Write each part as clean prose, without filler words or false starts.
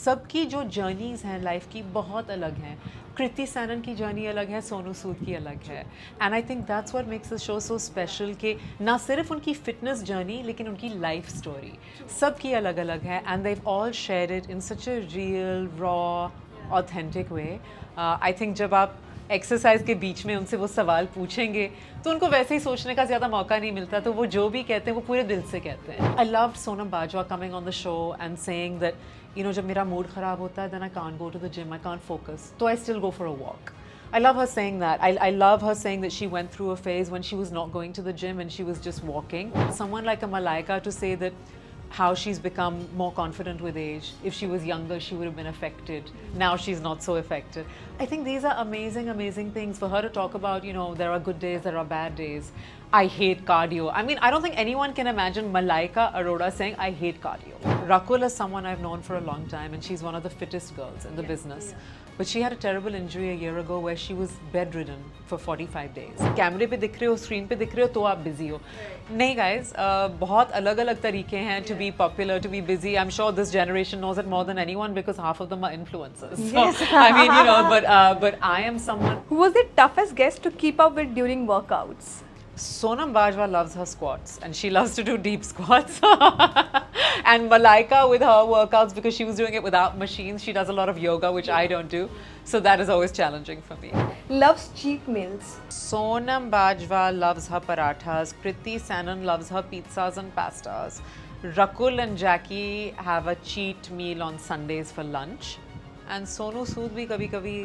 सबकी जो जर्नीज़ हैं लाइफ की बहुत अलग हैं. कृति सैनन की जर्नी अलग है, सोनू सूद की अलग है. And I think that's what makes the show so special कि ना सिर्फ उनकी फिटनेस जर्नी लेकिन उनकी लाइफ स्टोरी सबकी अलग अलग है. And they've all share it in such a real raw authentic way. I think जब आप एक्सरसाइज के बीच में उनसे वो सवाल पूछेंगे तो उनको वैसे ही सोचने का ज़्यादा मौका नहीं मिलता, तो वो जो भी कहते हैं वो पूरे दिल से कहते हैं. I love Sonam Bajwa coming on the show and saying that जब मेरा मूड ख़राब होता है then I can't go to the gym, I can't focus, तो I still go for a walk. I love her saying that. I love her saying that she went through a phase when she was not going to the gym and she was just walking. Someone like a Malaika to say that how she's become more confident with age. If she was younger, she would have been affected. Now she's not so affected. I think these are amazing, amazing things for her to talk about. There are good days, there are bad days. I hate cardio. I mean, I don't think anyone can imagine Malaika Arora saying, I hate cardio. Rakul is someone I've known for a long time and she's one of the fittest girls in the business. But she had a terrible injury a year ago where she was bedridden for 45 days. कैमरे पे दिख रहे हो, screen पे दिख रहे हो तो आप बिजी हो. नहीं guys, बहुत अलग अलग तरीके हैं to be popular, to be busy. I'm sure this generation knows it more than anyone because half of them are influencers. So, Yes. I mean, but I am someone. Who was the toughest guest to keep up with during workouts? Sonam Bajwa loves her squats and she loves to do deep squats. And Malaika with her workouts, because she was doing it without machines, she does a lot of yoga, which I don't do. So that is always challenging for me. Loves cheat meals. Sonam Bajwa loves her parathas. Kriti Sanon loves her pizzas and pastas. Rakul and Jackie have a cheat meal on Sundays for lunch. And Sonu Sood bhi kabhi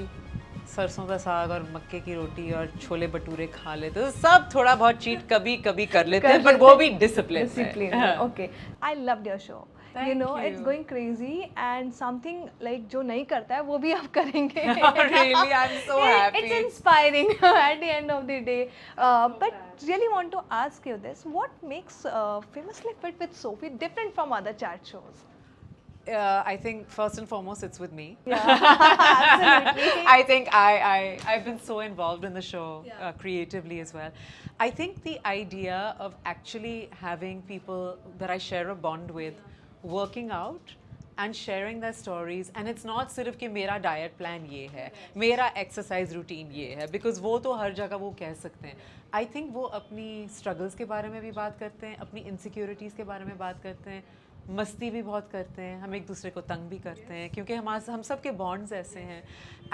सरसों का साग और मक्के की रोटी और छोले भटूरे खा लेते हैं. तो सब थोड़ा बहुत चीट कभी कभी कर लेते हैं, पर वो भी डिसिप्लिन है. Okay. I loved your show. Thank It's you. going crazy and something like जो नहीं करता है वो भी आप करेंगे. Really, I'm so happy. It's inspiring at the end of the day. But really want to ask you this: what makes Famously Fit with Sophie different from other chat shows? I think first and foremost it's with me. Yeah, absolutely. I think I've been so involved in the show creatively as well. I think the idea of actually having people that I share a bond with working out and sharing their stories, and it's not सिर्फ कि मेरा diet plan ये है, मेरा exercise routine ये है, because वो तो हर जगह वो कह सकते हैं. I think वो अपनी struggles के बारे में भी बात करते हैं, अपनी insecurities के बारे में बात करते हैं, मस्ती भी बहुत करते हैं, हम एक दूसरे को तंग भी करते हैं क्योंकि हम सब के बॉन्ड्स ऐसे हैं.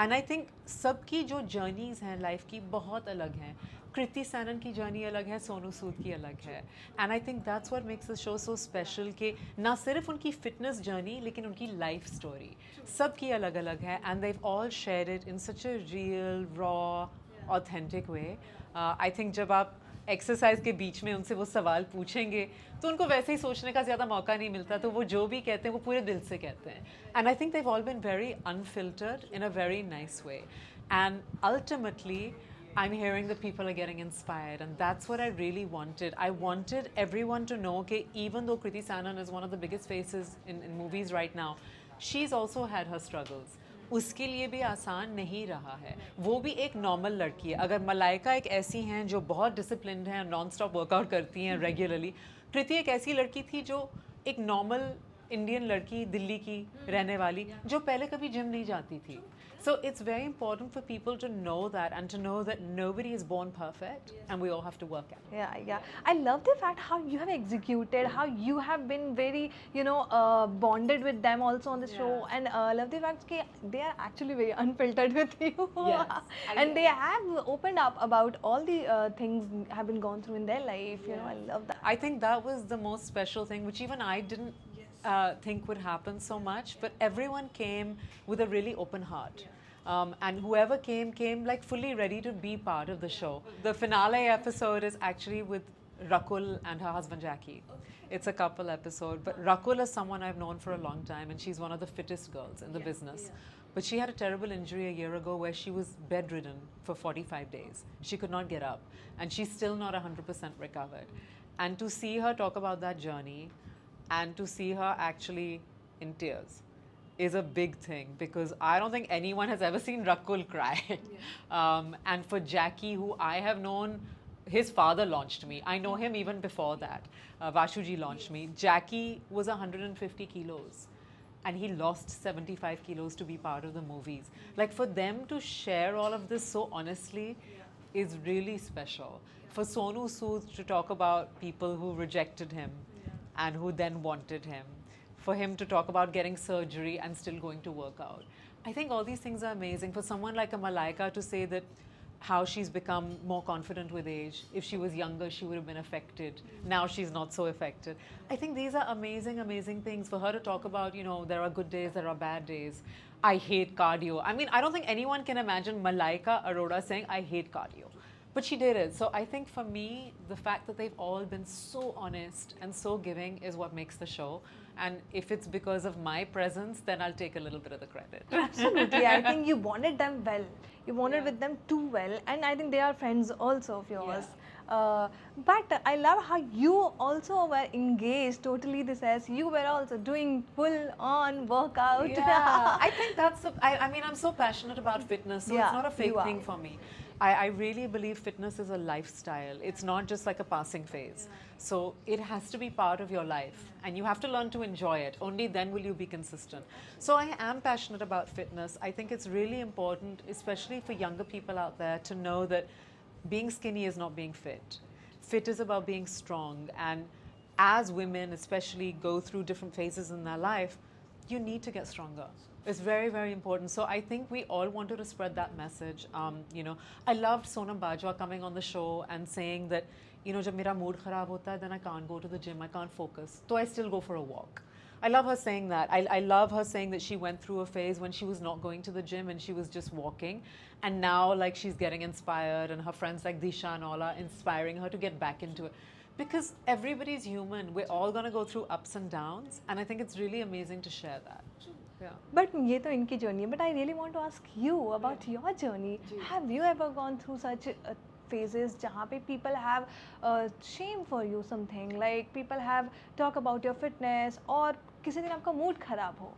एंड आई थिंक सबकी जो जर्नीज़ हैं लाइफ की बहुत अलग हैं. कृति सैनन की जर्नी अलग है, सोनू सूद की अलग है. And I think that's what makes the show so special कि ना सिर्फ उनकी फिटनेस जर्नी लेकिन उनकी लाइफ स्टोरी सबकी अलग अलग है. And they've all share it in such a real raw authentic way. I think जब आप एक्सरसाइज के बीच में उनसे वो सवाल पूछेंगे तो उनको वैसे ही सोचने का ज़्यादा मौका नहीं मिलता, तो वो जो भी कहते हैं वो पूरे दिल से कहते हैं. And I think they've all been very unfiltered in a very nice way. And ultimately I'm hearing that people are getting inspired, and that's what I really wanted. I wanted everyone to know that even though Kriti Sanon is one of the biggest faces in movies right now, she's also had her struggles. उसके लिए भी आसान नहीं रहा है. वो भी एक नॉर्मल लड़की है. अगर मलाइका एक ऐसी हैं जो बहुत डिसिप्लिन्ड हैं, नॉन स्टॉप वर्कआउट करती हैं रेगुलरली, कृति एक ऐसी लड़की थी जो एक नॉर्मल इंडियन लड़की, दिल्ली की रहने वाली, जो पहले कभी जिम नहीं जाती थी. So it's very important for people to know that, and to know that nobody is born perfect, and we all have to work at it. Yeah. I love the fact how you have executed, how you have been very, bonded with them also on the show, and love the fact that they are actually very unfiltered with you. Yes. And they have opened up about all the things have been gone through in their life. I love that. I think that was the most special thing, which even I didn't think would happen so much, but everyone came with a really open heart. And whoever came like fully ready to be part of the show. The finale episode is actually with Rakul and her husband Jackie. It's a couple episode, but Rakul is someone I've known for a long time, and she's one of the fittest girls in the business. But she had a terrible injury a year ago where she was bedridden for 45 days. She could not get up, and she's still not 100% recovered. And to see her talk about that journey, and to see her actually in tears, is a big thing, because I don't think anyone has ever seen Rakul cry. And for Jackie, who I have known, his father launched me. I know him even before that. Vashuji launched me. Jackie was 150 kilos. and he lost 75 kilos to be part of the movies. Like for them to share all of this so honestly is really special. For Sonu Sood to talk about people who rejected him and who then wanted him, for him to talk about getting surgery and still going to work out. I think all these things are amazing. For someone like a Malaika to say that how she's become more confident with age. If she was younger, she would have been affected. Now she's not so affected. I think these are amazing, amazing things. For her to talk about, you know, there are good days, there are bad days. I hate cardio. I mean, I don't think anyone can imagine Malaika Arora saying, I hate cardio. But she did it. So I think for me, the fact that they've all been so honest and so giving is what makes the show. And if it's because of my presence, then I'll take a little bit of the credit. Absolutely. I think you wanted them well. You wanted with them too well. And I think they are friends also of yours. But I love how you also were engaged totally. This as you were also doing full on workout. Yeah, I think that's, I mean, I'm so passionate about fitness, so it's not a fake thing for me. I really believe fitness is a lifestyle. It's not just like a passing phase. So it has to be part of your life and you have to learn to enjoy it. Only then will you be consistent. So I am passionate about fitness. I think it's really important, especially for younger people out there, to know that being skinny is not being fit. Fit is about being strong. And as women especially go through different phases in their life, you need to get stronger. It's very, very important. So I think we all wanted to spread that message. You know, I loved Sonam Bajwa coming on the show and saying that, you know, jab mera mood kharab hota hai, then I can't go to the gym, I can't focus. So I still go for a walk. I love her saying that. I love her saying that she went through a phase when she was not going to the gym and she was just walking. And now, like, she's getting inspired and her friends like Disha and all are inspiring her to get back into it. Because everybody's human. We're all going to go through ups and downs. And I think it's really amazing to share that. Yeah. But ये तो इनकी journey है. But I really want to ask you about your journey. Have you ever gone through such phases जहाँ पे people have shame for you something, like people have talk about your fitness और किसी दिन आपका mood खराब हो,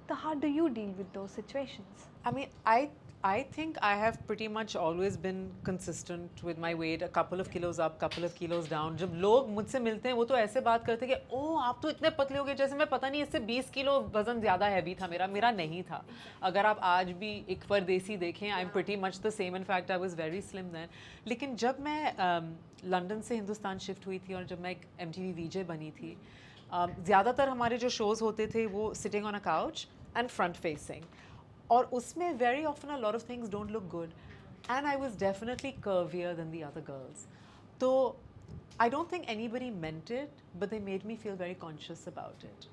तो how do you deal with those situations? I mean, I think I have pretty much always been consistent with my weight, a couple of kilos up, couple of kilos down. जब लोग मुझसे मिलते हैं वो तो ऐसे बात करते हैं कि ओह आप तो इतने पतले हो गए, जैसे मैं पता नहीं इससे 20 किलो वजन ज़्यादा हैवी था मेरा नहीं था. अगर आप आज भी एक परदेसी देखें, I'm pretty much the same. In fact, I was very slim then. लेकिन जब मैं लंदन से हिंदुस्तान शिफ्ट हुई थी और जब मैं एक MTV VJ बनी थी, ज़्यादातर हमारे जो शोज़ होते थे वो sitting on a couch and front facing. और उसमें very often a lot of things don't look good. And I was definitely curvier than the other girls. So I don't think anybody meant it, but they made me feel very conscious about it.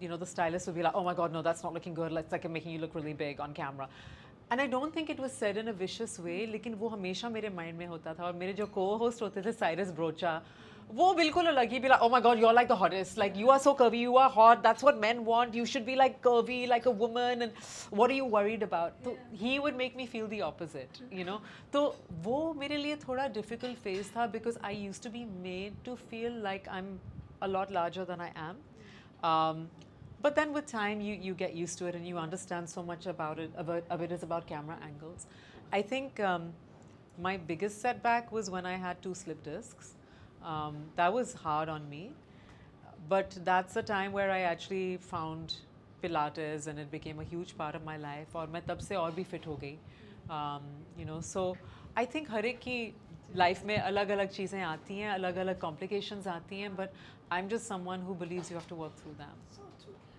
You know, the stylist would be like, oh my God, no, that's not looking good. It's like making you look really big on camera. And I don't think it was said in a vicious way, लेकिन वो हमेशा मेरे mind में होता था. और मेरे जो co-host होते थे, Cyrus Brocha, वो बिल्कुल अलग ही, be like, oh my God, you're like the hottest. Like, you are so curvy, you are hot. That's what men want. You should be like curvy, like a woman. And what are you worried about? So he would make me feel the opposite, you know. तो वो मेरे लिए थोड़ा difficult phase था because I used to be made to feel like I'm a lot larger than I am. But then with time, you get used to it and you understand so much about it. Of it is about camera angles. I think my biggest setback was when I had 2 slip discs. That was hard on me, but that's a time where I actually found Pilates and it became a huge part of my life. और मैं तब से और भी fit हो गई. You know, so I think हर एक की life में अलग-अलग चीज़ें आती हैं, अलग-अलग complications आती हैं, but I'm just someone who believes you have to work through them.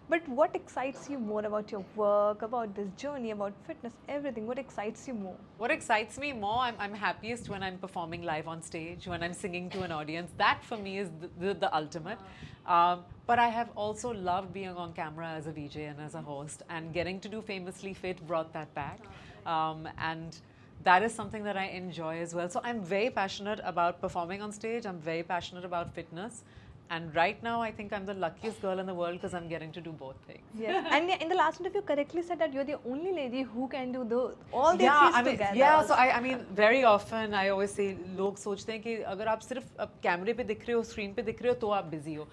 But what excites you more about your work, about this journey, about fitness, everything? What excites you more? What excites me more, I'm happiest when I'm performing live on stage, when I'm singing to an audience. That for me is the ultimate. But I have also loved being on camera as a VJ and as a host, and getting to do Famously Fit brought that back. And that is something that I enjoy as well. So I'm very passionate about performing on stage. I'm very passionate about fitness. And right now, I think I'm the luckiest girl in the world because I'm getting to do both things. Yes, and in the last interview, correctly said that you're the only lady who can do all these things together. Yeah, so I mean, very often I always say, लोग सोचते हैं कि अगर आप सिर्फ कैमरे पे दिख रहे हो, स्क्रीन पे दिख रहे हो, तो आप busy हो.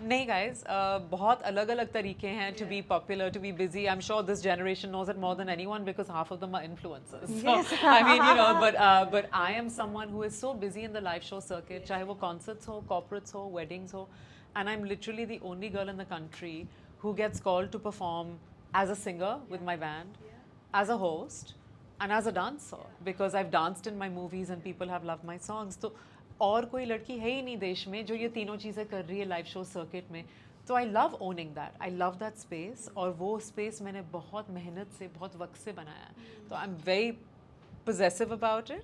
नहीं guys, बहुत अलग-अलग तरीके हैं to be popular, to be busy. I'm sure this generation knows it more than anyone because half of them are influencers. So, Yes. I mean, you know, but I am someone who is so busy in the live show circuit, चाहे वो concerts हो, corporates हो, weddings हो, and I'm literally the only girl in the country who gets called to perform as a singer with my band, as a host, and as a dancer because I've danced in my movies and people have loved my songs. तो और कोई लड़की है ही नहीं देश में जो ये तीनों चीज़ें कर रही है लाइव शो सर्किट में. तो I love owning that, I love that space, और वो स्पेस मैंने बहुत मेहनत से बहुत वक्त से बनाया है. तो I am very possessive about it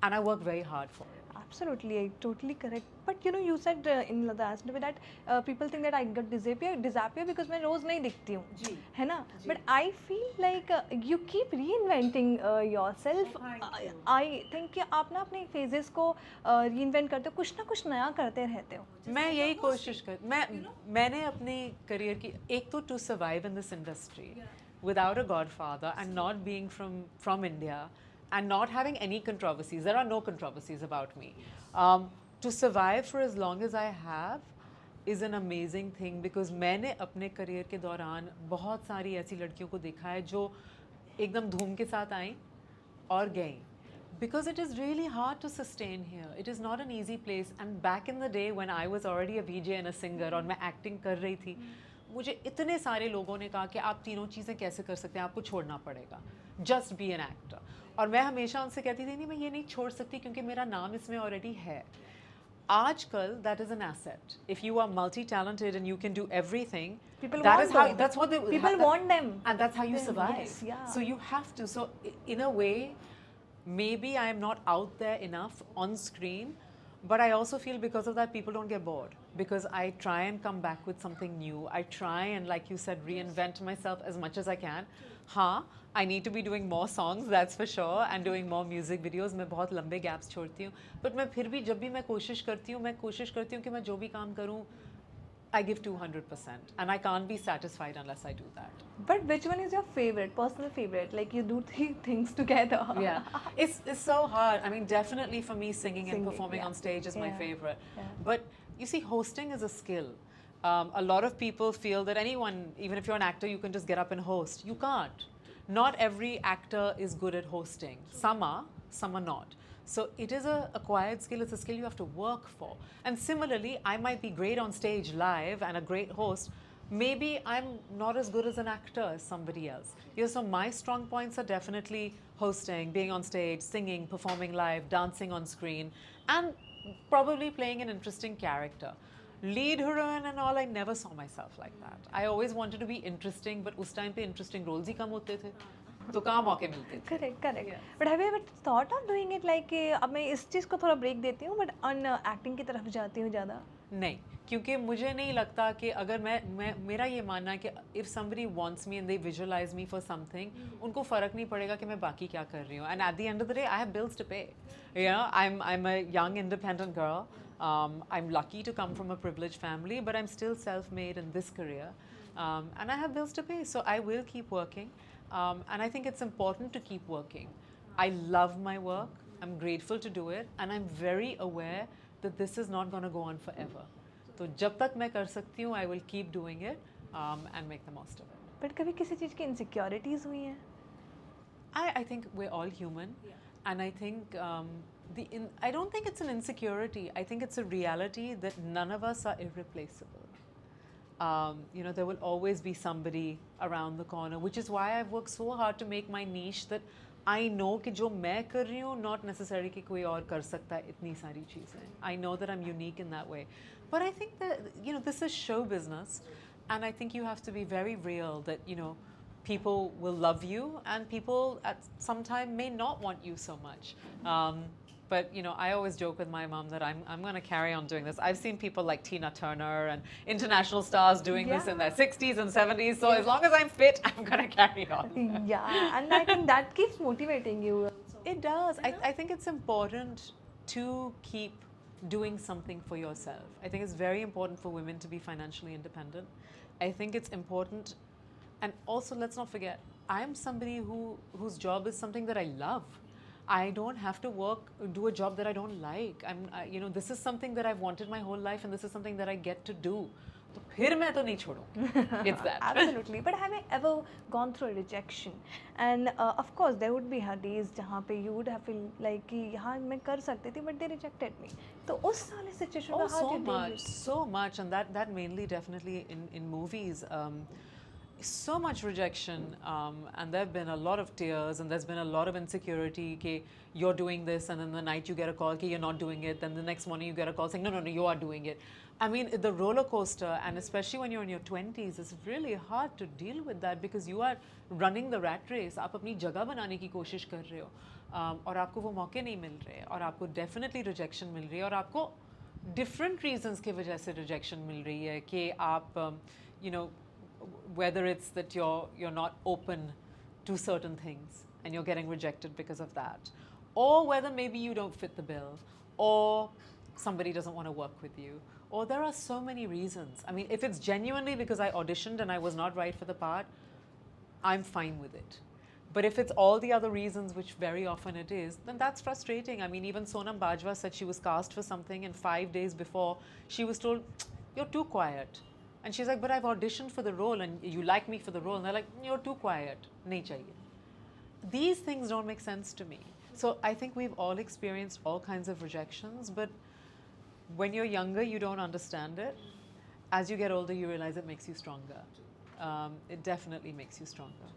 and I work very hard for it. Absolutely, totally correct. But you know, you said in the last interview that people think that I got disappear because मैं रोज नहीं दिखती हूँ, है ना? But I feel like you keep reinventing yourself. I think कि आप ना अपने phases को reinvent करते हो, कुछ ना कुछ नया करते रहते हो. मैं यही कोशिश मैंने अपनी करियर की एक तो to survive in this industry without a godfather and not being from India and not having any controversies. There are no controversies about me. To survive for as long as I have is an amazing thing because मैंने अपने career के दौरान बहुत सारी ऐसी लड़कियों को देखा है जो एकदम धूम के साथ आई और गई. Because it is really hard to sustain here. It is not an easy place. And back in the day when I was already a VJ and a singer और मैं acting कर रही थी, मुझे इतने सारे लोगों ने कहा कि आप तीनों चीज़ें कैसे कर सकते हैं, आपको छोड़ना पड़ेगा. Just be an actor. और मैं हमेशा उनसे कहती थी नहीं मैं ये नहीं छोड़ सकती क्योंकि मेरा नाम इसमें ऑलरेडी है. आजकल that is an asset. If you are multi-talented and you can do everything, People that want is how them. that's what they People want them. and that's how you survive. Yes, yeah. So you have to. So in a way, maybe I am not out there enough on screen, but I also feel because of that people don't get bored because I try and come back with something new. I try and, like you said, reinvent myself as much as I can. हाँ, I need to be doing more songs, that's for sure, and doing more music videos. मैं बहुत लंबे gaps छोड़ती हूँ, but मैं फिर भी जब भी मैं कोशिश करती हूँ कि मैं जो भी काम करूँ, I give 200%, and I can't be satisfied unless I do that. But which one is your favorite, personal favorite? Like you do three things together. Yeah, it's so hard. I mean, definitely for me, singing and performing yeah. on stage is my Yeah. favorite. Yeah. But you see, hosting is a skill. A lot of people feel that anyone, even if you're an actor, you can just get up and host. You can't. Not every actor is good at hosting. Some are not. So it is a acquired skill. It's a skill you have to work for. And similarly, I might be great on stage live and a great host. Maybe I'm not as good as an actor as somebody else. Yeah, so my strong points are definitely hosting, being on stage, singing, performing live, dancing on screen, and probably playing an interesting character. Lead heroine and all, I never saw myself like that. I always wanted to be interesting, but उस time पे interesting roles ही कम होते थे, तो कहाँ मौके मिलते थे. Correct. Yes. But have you ever thought of doing it like अब मैं इस चीज़ को थोड़ा break देती हूँ, but on acting की तरफ जाती हूँ ज़्यादा? नहीं, क्योंकि मुझे नहीं लगता कि अगर मेरा ये मानना है कि if somebody wants me and they visualize me for something, उनको फ़र्क नहीं पड़ेगा कि मैं बाकी क्या कर रही हूँ. And at the end of the day, I have bills to pay. You know, I'm a young independent girl. I'm lucky to come from a privileged family, but I'm still self-made in this career, and I have bills to pay. So I will keep working, and I think it's important to keep working. I love my work. I'm grateful to do it, and I'm very aware that this is not going to go on forever. So जब तक मैं कर सकती हूँ, I will keep doing it and make the most of it. But कभी किसी चीज़ की insecurities हुई हैं? I think we're all human, and I think I don't think it's an insecurity. I think it's a reality that none of us are irreplaceable. You know, there will always be somebody around the corner, which is why I've worked so hard to make my niche that I know कि जो मैं कर रही हूँ, not necessarily कि कोई और कर सकता है इतनी सारी चीज़ें. I know that I'm unique in that way. But I think that, you know, this is show business, and I think you have to be very real that, you know, people will love you and people at some time may not want you so much. But you know, I always joke with my mom that I'm going to carry on doing this. I've seen people like Tina Turner and international stars doing this in their 60s and 70s. So as long as I'm fit, I'm going to carry on. Yeah, and I think that keeps motivating you. It does. I think it's important to keep doing something for yourself. I think it's very important for women to be financially independent. I think it's important, and also let's not forget, I'm somebody whose job is something that I love. I don't have to do a job that I don't like. You know, this is something that I've wanted my whole life, and this is something that I get to do. तो फिर मैं तो नहीं छोड़ूंगी. It's that. Absolutely. But have you ever gone through a rejection? And of course, there would be her days जहाँ पे you would have feel like कि यहाँ मैं कर सकती थी, but they rejected me. तो उस वाले situation Oh, में how so did you deal much, with? so much, and that mainly definitely in movies. So much rejection, and there have been a lot of tears, and there's been a lot of insecurity. Ke you're doing this, and then the night you get a call, ke you're not doing it. Then the next morning you get a call saying, no, you are doing it. I mean, the roller coaster, and especially when you're in your 20s, it's really hard to deal with that because you are running the rat race. आप अपनी जगह बनाने की कोशिश कर रहे हो, और आपको वो मौके नहीं मिल रहे, और आपको definitely rejection मिल रही है, और आपको different reasons की वजह से rejection मिल रही है कि आप, you know, whether it's that you're not open to certain things and you're getting rejected because of that, or whether maybe you don't fit the bill, or somebody doesn't want to work with you, or there are so many reasons. I mean, if it's genuinely because I auditioned and I was not right for the part, I'm fine with it. But if it's all the other reasons, which very often it is, then that's frustrating. I mean, even Sonam Bajwa said she was cast for something, and 5 days before she was told, you're too quiet. And she's like, but I've auditioned for the role and you like me for the role. And they're like, you're too quiet. Nahi chahiye. These things don't make sense to me. So I think we've all experienced all kinds of rejections, but when you're younger, you don't understand it. As you get older, you realize it makes you stronger. It definitely makes you stronger.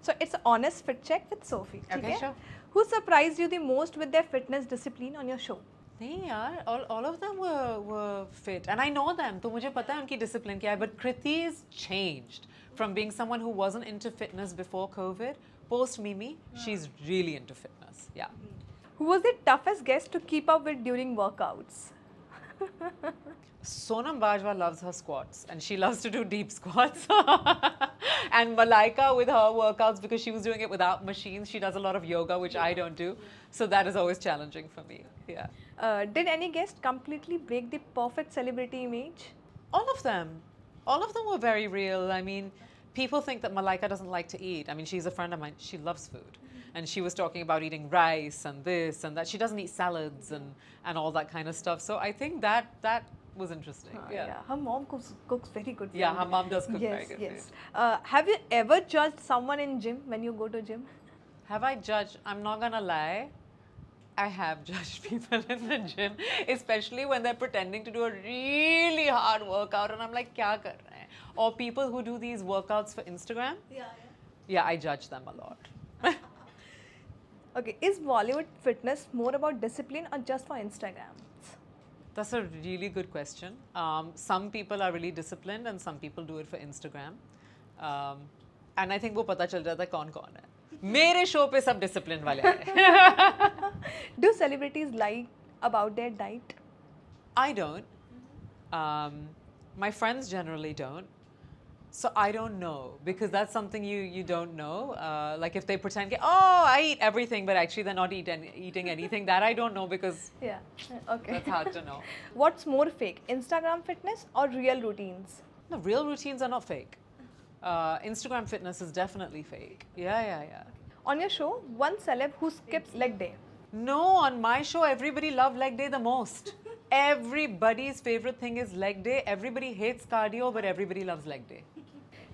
So it's an honest fit check with Sophie. Okay, ठीक है? sure. Who surprised you the most with their fitness discipline on your show? नहीं यार, all of them were fit, and I know them. तो मुझे पता है उनकी discipline क्या है. But Kriti's changed from being someone who wasn't into fitness before COVID. Post Mimi, she's really into fitness. Yeah. Who was the toughest guest to keep up with during workouts? Sonam Bajwa loves her squats, and she loves to do deep squats. And Malaika with her workouts, because she was doing it without machines, she does a lot of yoga, which I don't do. So that is always challenging for me. Yeah. Did any guest completely break the perfect celebrity image? All of them. All of them were very real. I mean, people think that Malaika doesn't like to eat. I mean, she's a friend of mine. She loves food. And she was talking about eating rice and this and that. She doesn't eat salads and all that kind of stuff. So I think that was interesting. Yeah. Her mom cooks very good food. Yeah, her mom does cook very good Yes. food. Have you ever judged someone in gym when you go to gym? Have I judged? I'm not gonna lie. I have judged people in the gym, especially when they're pretending to do a really hard workout, and I'm like, "Kya kar rahe hain?" Or people who do these workouts for Instagram. Yeah, I judge them a lot. Okay, is Bollywood fitness more about discipline or just for Instagram? That's a really good question. Some people are really disciplined, and some people do it for Instagram. And I think वो पता चल जाता है कौन कौन है. मेरे show पे सब discipline वाले हैं. Do celebrities lie about their diet? I don't. My friends generally don't. So I don't know, because that's something you don't know. Like if they pretend, oh, I eat everything, but actually they're not eating anything. That I don't know, because Yeah. Okay. that's hard to know. What's more fake, Instagram fitness or real routines? No, real routines are not fake. Instagram fitness is definitely fake. Yeah. On your show, one celeb who skips leg day. No, on my show, everybody loved leg day the most. Everybody's favorite thing is leg day. Everybody hates cardio, but everybody loves leg day.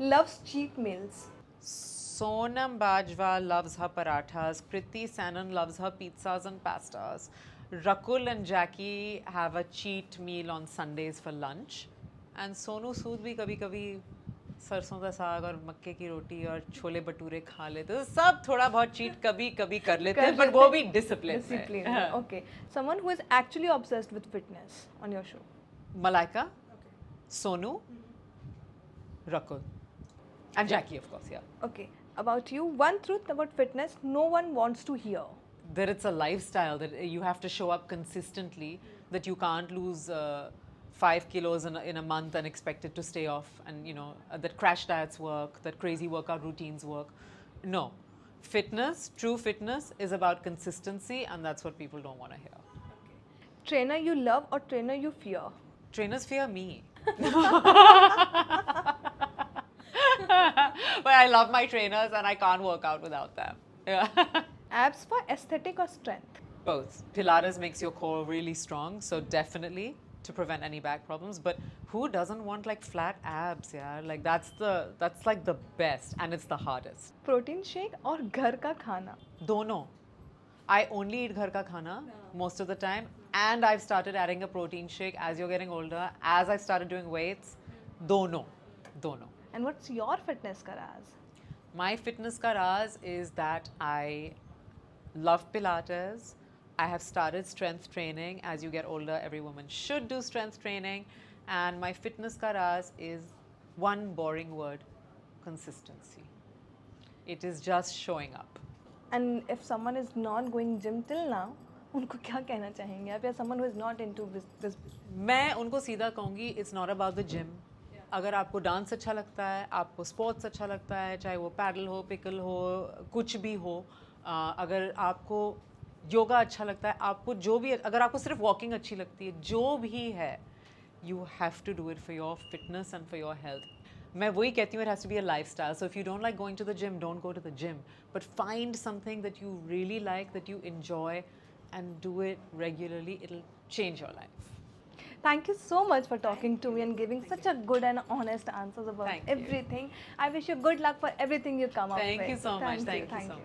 Loves cheat meals. Sonam Bajwa loves her parathas. Kriti Sanon loves her pizzas and pastas. Rakul and Jackie have a cheat meal on Sundays for lunch. And Sonu Sood bhi kabhi सरसों का साग और मक्के की रोटी और छोले भटूरे खा लेते हैं. सब थोड़ा बहुत चीट कभी कभी कर लेते हैं, but वो भी discipline है. Okay. Someone who is actually obsessed with fitness on your show. Malaika, Sonu, Rakul, and Jackie, of course. Yeah. Okay. About you, one truth about fitness no one wants to hear. That it's a lifestyle, that you have to show up consistently, that you can't lose 5 kilos in a month and expect it to stay off, and that crash diets work, that crazy workout routines work. No. Fitness, true fitness, is about consistency, and that's what people don't want to hear. Okay. Trainer you love or trainer you fear? Trainers fear me. But I love my trainers and I can't work out without them. Yeah. Abs for aesthetic or strength? Both. Pilates makes your core really strong, so definitely to prevent any back problems. But who doesn't want like flat abs? Yeah, like that's like the best, and it's the hardest. Protein shake और घर का खाना. Dono. I only eat ghar ka khana most of the time, and I've started adding a protein shake as you're getting older. As I started doing weights, dono. And what's your fitness ka raaz? My fitness ka raaz is that I love Pilates. I have started strength training. As you get older, every woman should do strength training. And my fitness ka raaz is one boring word: consistency. It is just showing up. And if someone is not going gym till now, उनको क्या कहना चाहेंगे आप, या someone who is not into this? मैं उनको सीधा कहूँगी, it's not about the gym. अगर आपको डांस अच्छा लगता है, आपको स्पोर्ट्स अच्छा लगता है, चाहे वो पैडल हो, पिकल हो, कुछ भी हो, अगर आपको योगा अच्छा लगता है, आपको जो भी, अगर आपको सिर्फ वॉकिंग अच्छी लगती है, जो भी है, you have to do it for your fitness and for your health. मैं वही कहती हूँ, it has to be a lifestyle. So if you don't like going to the gym, don't go to the gym. But find something that you really like, that you enjoy, and do it regularly. It'll change your life. Thank you so much for talking to me and giving such a good and honest answers about Thank you. everything. I wish you good luck for everything you come up with. Thank you so much. Thank you so much.